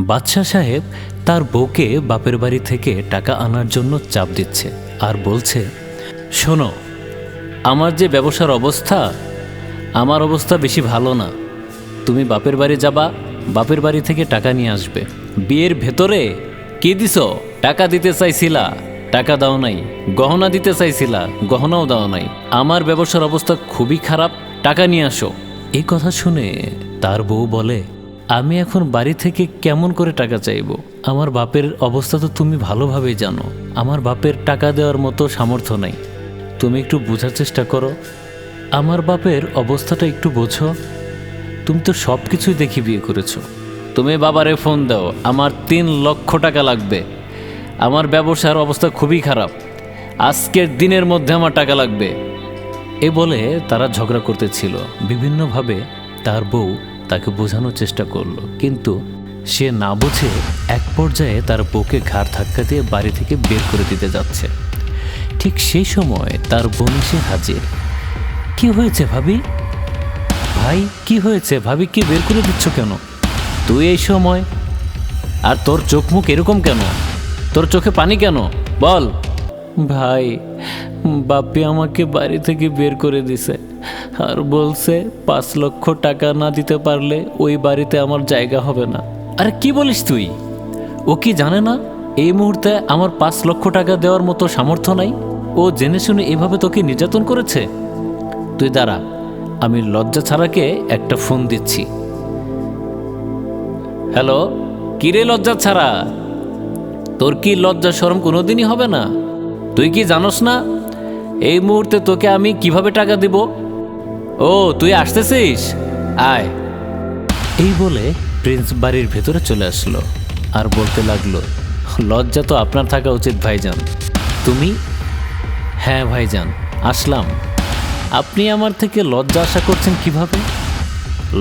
বাদশাহ সাহেব তার বউকে বাপের বাড়ি থেকে টাকা আনার জন্য চাপ দিচ্ছে আর বলছে, শোনো, আমার যে ব্যবসার অবস্থা, আমার অবস্থা বেশি ভালো না। তুমি বাপের বাড়ি যাবা, বাপের বাড়ি থেকে টাকা নিয়ে আসবে। বিয়ের ভেতরে কি দিছ? টাকা দিতে চাইছিলা, টাকা দাও নাই। গহনা দিতে চাইছিলা, গহনাও দাও নাই। আমার ব্যবসার অবস্থা খুবই খারাপ, টাকা নিয়ে আসো। এই কথা শুনে তার বউ বলে, আমি এখন বাড়ি থেকে কেমন করে টাকা চাইব? আমার বাপের অবস্থা তো তুমি ভালোভাবেই জানো। আমার বাপের টাকা দেওয়ার মতো সামর্থ্য নাই। তুমি একটু বোঝার চেষ্টা করো, আমার বাপের অবস্থাটা একটু বোঝো। তুমি তো সব কিছুই দেখি বিয়ে করেছো। তুমি বাবারে ফোন দাও, আমার 3 লক্ষ টাকা লাগবে। আমার ব্যবসার অবস্থা খুবই খারাপ, আজকের দিনের মধ্যে আমার টাকা লাগবে। এ বলে তারা ঝগড়া করতেছিল। বিভিন্নভাবে তার বউ তাকে বোঝানোর চেষ্টা করলো, কিন্তু সে না বুঝে এক পর্যায়ে তার বউকে ঘাড় ধাক্কা দিয়ে বাড়ি থেকে বের করে দিতে যাচ্ছে। ঠিক সেই সময় তার বোন এসে হাজির। কি হয়েছে ভাবি? ভাই কি হয়েছে? ভাবি কি বের করে দিচ্ছ কেন? তুই এই সময়, আর তোর চোখ মুখ এরকম কেন? তোর চোখে পানি কেন? বল। ভাই, বাপি আমাকে বাড়ি থেকে বের করে দিছে আর বলছে 5 লক্ষ টাকা না দিতে পারলে ওই বাড়িতে আমার জায়গা হবে না। আরে কি বলিস তুই? ও কি জানে না এই মুহূর্তে আমার 5 লক্ষ টাকা দেওয়ার মতো সামর্থ্য নাই? ও জেনে শুনে এভাবে তোকে নির্যাতন করেছে। তুই দাঁড়া, আমি লজ্জা ছাড়াকে একটা ফোন দিচ্ছি। হ্যালো, কিরে লজ্জা ছাড়া, তোর কি লজ্জা শরম কোনোদিনই হবে না? তুই কি জানোস না এই মুহূর্তে তোকে আমি কিভাবে টাকা দিব? ও তুই আসতেছিস, আয়। এই বলে প্রিন্স বাড়ির ভেতরে চলে আসলো আর বলতে লাগলো, লজ্জা তো আপনার থাকা উচিত ভাইজান। তুমি? হ্যাঁ ভাইজান, আসলাম। আপনি আমার থেকে লজ্জা আশা করছেন কিভাবে?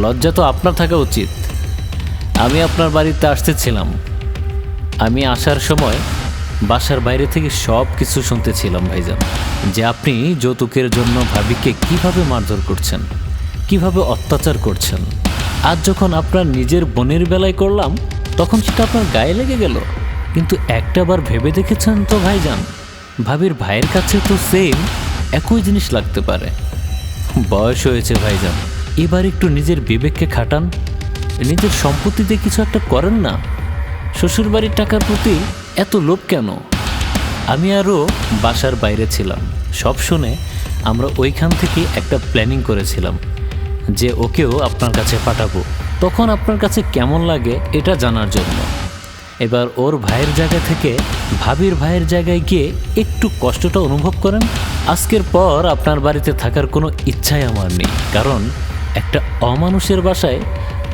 লজ্জা তো আপনার থাকা উচিত। আমি আপনার বাড়িতে আসতেছিলাম। আমি আসার সময় বাসার বাইরে থেকে সব কিছু শুনতেছিলাম ভাইজান, যে আপনি যৌতুকের জন্য ভাবিকে কিভাবে মারধর করছেন, কিভাবে অত্যাচার করছেন। আজ যখন আপনার নিজের বোনের বেলায় করলাম, তখন সেটা আপনার গায়ে লেগে গেল। কিন্তু একটাবার ভেবে দেখেছেন তো ভাইজান, ভাবির ভাইয়ের কাছে তো সেম একই জিনিস লাগতে পারে। বয়স হয়েছে ভাইজান, এবার একটু নিজের বিবেককে খাটান, নিজের সম্পত্তিতে কিছু একটা করেন না। শ্বশুরবাড়ির টাকার প্রতি এত লোভ কেন? আমি আরও বাসার বাইরে ছিলাম, সব শুনে আমরা ওইখান থেকে একটা প্ল্যানিং করেছিলাম যে ওকেও আপনার কাছে পাঠাবো, তখন আপনার কাছে কেমন লাগে এটা জানার জন্য। এবার ওর ভাইয়ের জায়গা থেকে ভাবির ভাইয়ের জায়গায় গিয়ে একটু কষ্টটা অনুভব করেন। আজকের পর আপনার বাড়িতে থাকার কোনো ইচ্ছাই আমার নেই, কারণ একটা অমানুষের বাসায়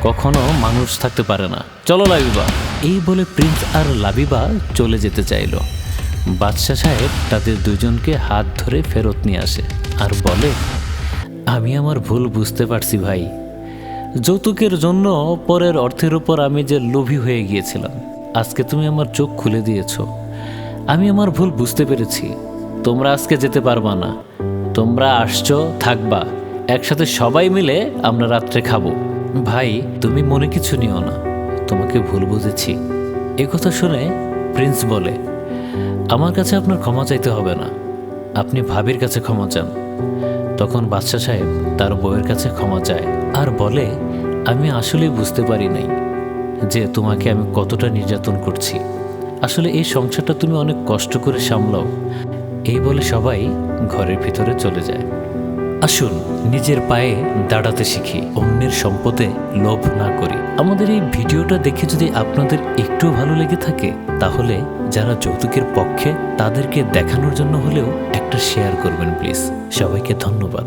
কখনো মানুষ থাকতে পারে না। চলো লাবিবা। এই বলে প্রিন্স আর লাবিবা চলে যেতে চাইল। বাদশাহ সাহেব তাদের দুজনকে হাত ধরে ফেরত নিয়ে আসে আর বলে, আমি আমার ভুল বুঝতে পারছি ভাই। যৌতুকের জন্য পরের অর্থের উপর আমি যে লোভী হয়ে গিয়েছিলাম, আজকে তুমি আমার চোখ খুলে দিয়েছ। আমি আমার ভুল বুঝতে পেরেছি। তোমরা আজকে যেতে পারবা না, তোমরা আসছো, থাকবা একসাথে, সবাই মিলে আমরা রাত্রে খাবো। ভাই তুমি মনে কিছু নিও না, তোমাকে ভুল বুঝেছি। এ কথা শুনে প্রিন্স বলে, আমার কাছে আপনার ক্ষমা চাইতে হবে না, আপনি ভাবির কাছে ক্ষমা চান। তখন বাদশাহ সাহেব তার বউয়ের কাছে ক্ষমা চায় আর বলে, আমি আসলেই বুঝতে পারি নাই যে তোমাকে আমি কতটা নির্যাতন করছি। আসলে এই সংসারটা তুমি অনেক কষ্ট করে সামলাও। এই বলে সবাই ঘরের ভিতরে চলে যায়। আসুন নিজের পায়ে দাঁড়াতে শিখি, অন্যের সম্পদে লোভ না করি। আমাদের এই ভিডিওটা দেখে যদি আপনাদের একটু ভালো লেগে থাকে, তাহলে যারা যৌতুকের পক্ষে তাদেরকে দেখানোর জন্য হলেও একটা শেয়ার করবেন প্লিজ। সবাইকে ধন্যবাদ।